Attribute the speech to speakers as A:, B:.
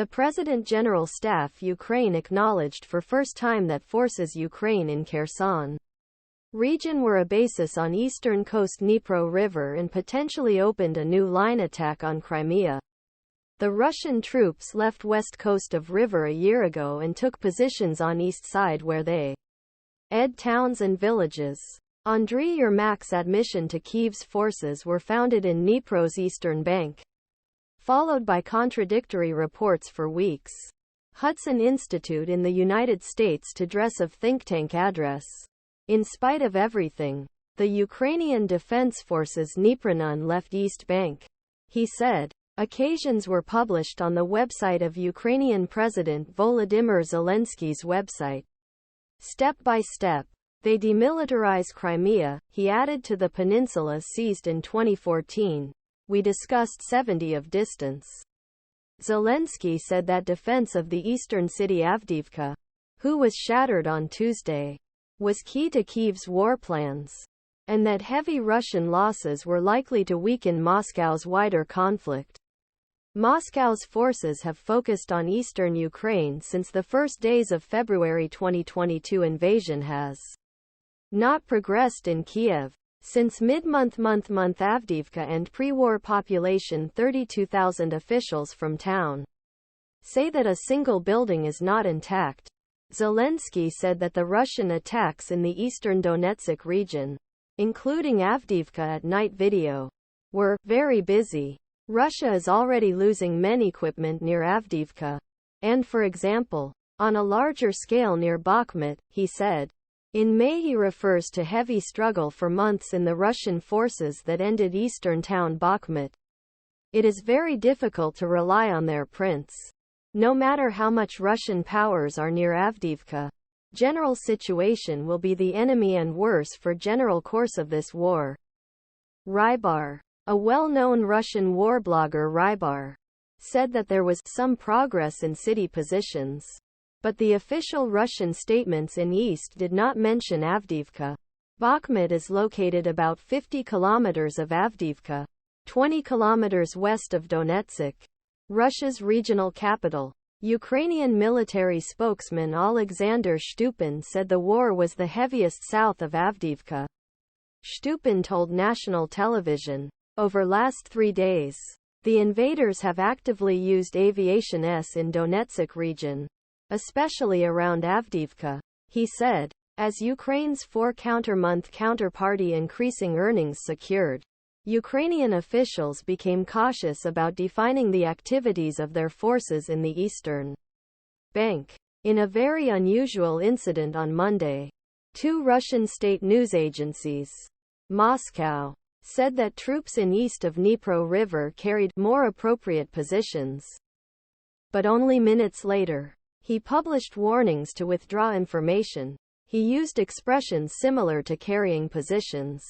A: The President General Staff Ukraine acknowledged for first time that forces Ukraine in Kherson region were a basis on eastern coast Dnipro River and potentially opened a new line attack on Crimea. The Russian troops left west coast of river a year ago and took positions on east side where they ed towns and villages. Andriy Yermak's admission to Kyiv's forces were founded in Dnipro's eastern bank, followed by contradictory reports for weeks. Hudson Institute in the United States to dress of think tank address. In spite of everything, the Ukrainian Defense Forces Dnipro left East Bank, he said. Occasions were published on the website of Ukrainian President Volodymyr Zelenskyy's website. Step by step, they demilitarize Crimea, he added to the peninsula seized in 2014. We discussed 70 of distance. Zelensky said that defense of the eastern city Avdiivka, who was shattered on Tuesday, was key to Kyiv's war plans, and that heavy Russian losses were likely to weaken Moscow's wider conflict. Moscow's forces have focused on eastern Ukraine since the first days of February 2022. Invasion has not progressed in Kiev. Since mid-month Avdiivka and pre-war population 32,000 officials from town say that a single building is not intact. Zelensky said that the Russian attacks in the eastern Donetsk region, including Avdiivka at night video, were very busy. Russia is already losing men equipment near Avdiivka, and for example, on a larger scale near Bakhmut, he said. In May he refers to heavy struggle for months in the Russian forces that ended eastern town Bakhmut. It is very difficult to rely on their prince. No matter how much Russian powers are near Avdiivka, general situation will be the enemy and worse for general course of this war. Rybar. A well-known Russian war blogger Rybar said that there was some progress in city positions, but the official Russian statements in East did not mention Avdiivka. Bakhmut is located about 50 kilometers of Avdiivka, 20 kilometers west of Donetsk, Russia's regional capital. Ukrainian military spokesman Alexander Shtupin said the war was the heaviest south of Avdiivka. Shtupin told national television, over last 3 days, the invaders have actively used aviation in Donetsk region, especially around Avdiivka. He said, as Ukraine's 4 counter-month counterparty increasing earnings secured, Ukrainian officials became cautious about defining the activities of their forces in the eastern bank. In a very unusual incident on Monday, 2 Russian state news agencies, Moscow, said that troops in east of Dnipro River carried more appropriate positions. But only minutes later, he published warnings to withdraw information. He used expressions similar to carrying positions.